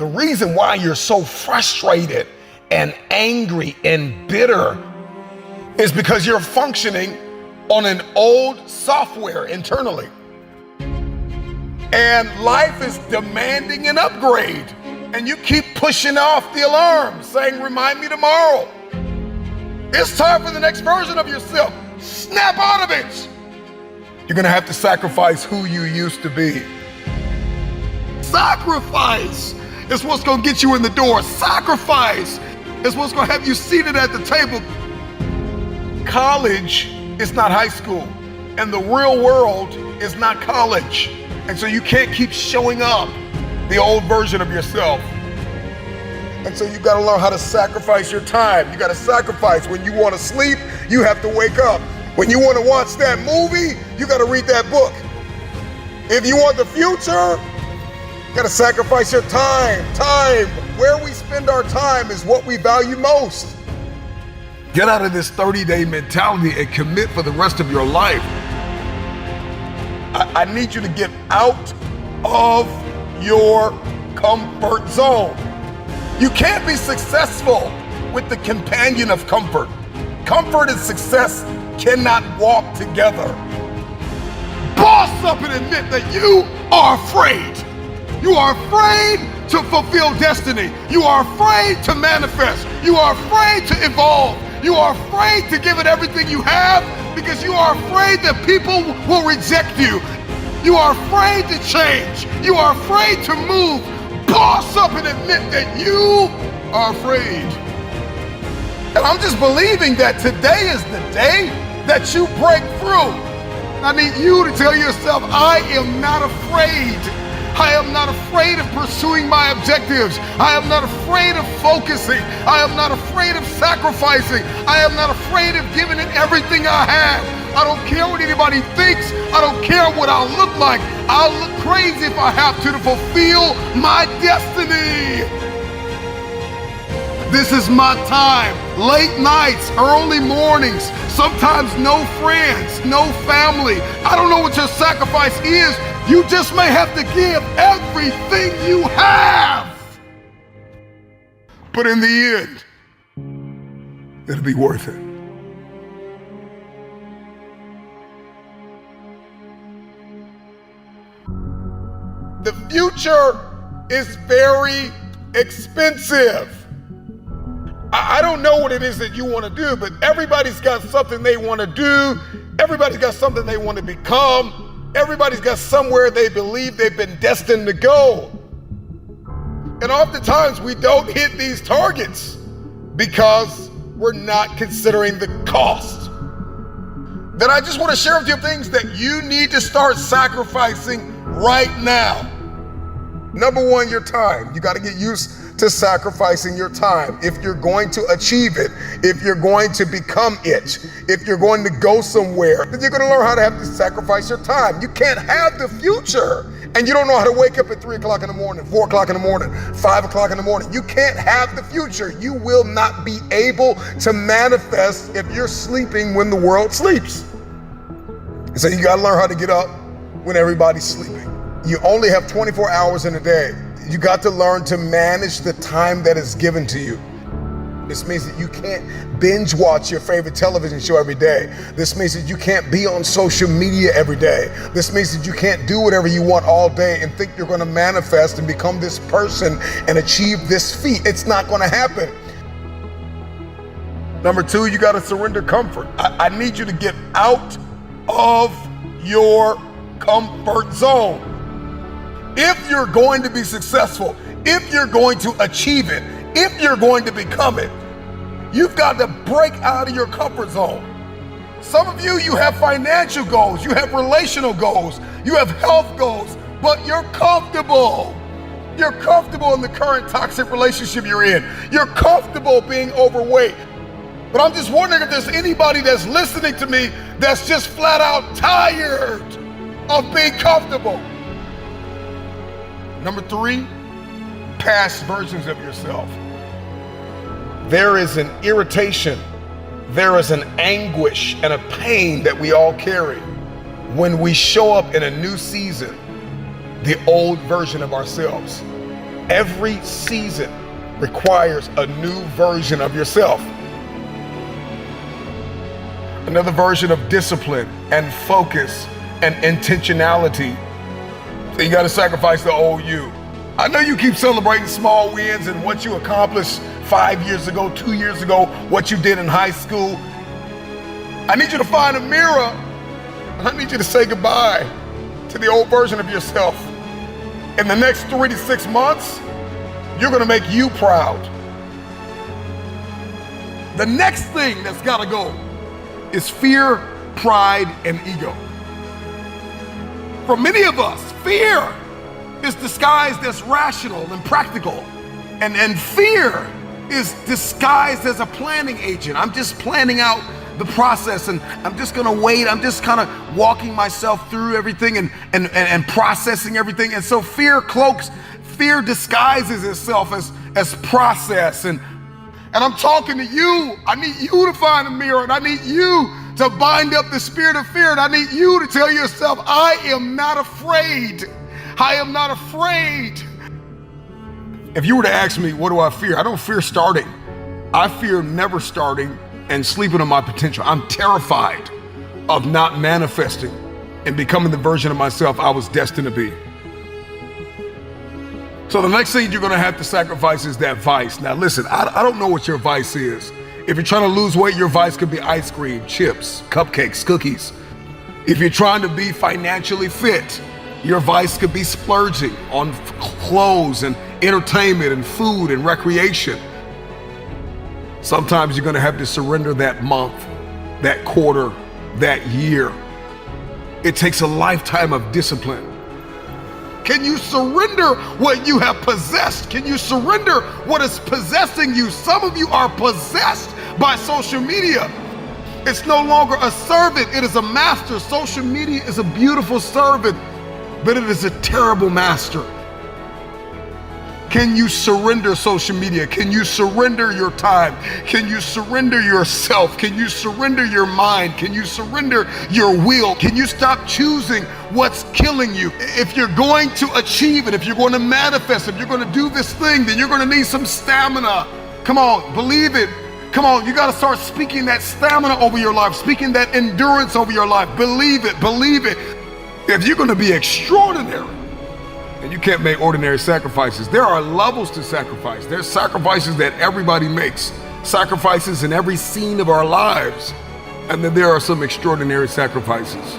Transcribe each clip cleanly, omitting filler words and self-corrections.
The reason why you're so frustrated and angry and bitter is because you're functioning on an old software internally. And life is demanding an upgrade. And you keep pushing off the alarm, saying, remind me tomorrow. It's time for the next version of yourself. Snap out of it. You're gonna have to sacrifice who you used to be. Sacrifice is what's gonna get you in the door. Sacrifice is what's gonna have you seated at the table. College is not high school, and the real world is not college. And so you can't keep showing up the old version of yourself. And so you gotta learn how to sacrifice your time. You gotta sacrifice. When you wanna sleep, you have to wake up. When you wanna watch that movie, you gotta read that book. If you want the future, you gotta sacrifice your time. Time, where we spend our time is what we value most. Get out of this 30-day mentality and commit for the rest of your life. I need you to get out of your comfort zone. You can't be successful with the companion of comfort. Comfort and success cannot walk together. Boss up and admit that you are afraid. You are afraid to fulfill destiny. You are afraid to manifest. You are afraid to evolve. You are afraid to give it everything you have because you are afraid that people will reject you. You are afraid to change. You are afraid to move. Boss up and admit that you are afraid. And I'm just believing that today is the day that you break through. I need you to tell yourself, I am not afraid. I am not afraid of pursuing my objectives. I am not afraid of focusing. I am not afraid of sacrificing. I am not afraid of giving it everything I have. I don't care what anybody thinks. I don't care what I'll look like. I'll look crazy if I have to fulfill my destiny. This is my time. Late nights, early mornings, sometimes no friends, no family. I don't know what your sacrifice is. You just may have to give everything you have. But in the end, it'll be worth it. The future is very expensive. I don't know what it is that you want to do, but everybody's got something they want to do. Everybody's got something they want to become. Everybody's got somewhere they believe they've been destined to go. And oftentimes we don't hit these targets because we're not considering the cost. Then I just want to share with you things that you need to start sacrificing right now. Number one, your time. You got to get used to sacrificing your time. If you're going to achieve it, if you're going to become it, if you're going to go somewhere, then you're going to learn how to have to sacrifice your time. You can't have the future and you don't know how to wake up at 3 o'clock in the morning, 4 o'clock in the morning, 5 o'clock in the morning. You can't have the future. You will not be able to manifest if you're sleeping when the world sleeps. So you got to learn how to get up when everybody's sleeping. You only have 24 hours in a day. You got to learn to manage the time that is given to you. This means that you can't binge watch your favorite television show every day. This means that you can't be on social media every day. This means that you can't do whatever you want all day and think you're going to manifest and become this person and achieve this feat. It's not going to happen. Number two, you got to surrender comfort. I need you to get out of your comfort zone. If you're going to be successful, if you're going to achieve it, if you're going to become it, you've got to break out of your comfort zone. Some of you have financial goals, you have relational goals, you have health goals, but you're comfortable. You're comfortable in the current toxic relationship you're in. You're comfortable being overweight. But I'm just wondering if there's anybody that's listening to me that's just flat out tired of being comfortable. Number three, past versions of yourself. There is an irritation, there is an anguish and a pain that we all carry when we show up in a new season, the old version of ourselves. Every season requires a new version of yourself. Another version of discipline and focus and intentionality. So you got to sacrifice the old you. I know you keep celebrating small wins and what you accomplished 5 years ago, 2 years ago, what you did in high school. I need you to find a mirror, and I need you to say goodbye to the old version of yourself. In the next 3 to 6 months, you're gonna make you proud. The next thing that's gotta go is fear, pride, and ego. For many of us, fear is disguised as rational and practical. And fear is disguised as a planning agent. I'm just planning out the process and I'm just gonna wait. I'm just kind of walking myself through everything and processing everything. And so fear disguises itself as process. And I'm talking to you. I need you to find a mirror, and I need you to bind up the spirit of fear. And I need you to tell yourself, I am not afraid. I am not afraid. If you were to ask me, what do I fear? I don't fear starting. I fear never starting and sleeping on my potential. I'm terrified of not manifesting and becoming the version of myself I was destined to be. So the next thing you're gonna have to sacrifice is that vice. Now listen, I don't know what your vice is. If you're trying to lose weight, your vice could be ice cream, chips, cupcakes, cookies. If you're trying to be financially fit, your vice could be splurging on clothes and entertainment and food and recreation. Sometimes you're gonna have to surrender that month, that quarter, that year. It takes a lifetime of discipline. Can you surrender what you have possessed? Can you surrender what is possessing you? Some of you are possessed by social media. It's no longer a servant, it is a master. Social media is a beautiful servant, but it is a terrible master. Can you surrender social media? Can you surrender your time? Can you surrender yourself? Can you surrender your mind? Can you surrender your will? Can you stop choosing what's killing you? If you're going to achieve it, if you're going to manifest, if you're going to do this thing, then you're going to need some stamina. Come on, believe it. Come on, you got to start speaking that stamina over your life, speaking that endurance over your life. Believe it, believe it. If you're going to be extraordinary, and you can't make ordinary sacrifices. There are levels to sacrifice. There's sacrifices that everybody makes, sacrifices in every scene of our lives. And then there are some extraordinary sacrifices.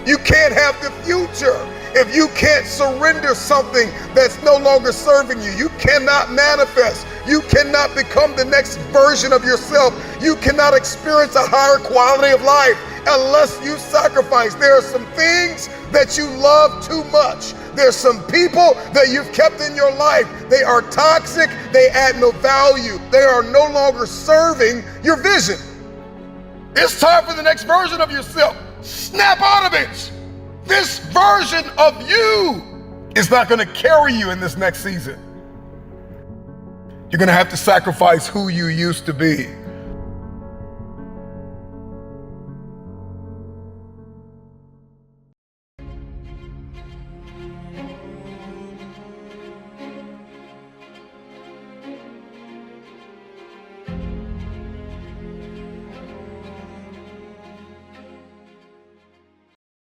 You can't have the future if you can't surrender something that's no longer serving you. You cannot manifest. You cannot become the next version of yourself. You cannot experience a higher quality of life unless you sacrifice. There are some things that you love too much. There's some people that you've kept in your life. They are toxic. They add no value. They are no longer serving your vision. It's time for the next version of yourself. Snap out of it. This version of you is not going to carry you in this next season. You're going to have to sacrifice who you used to be.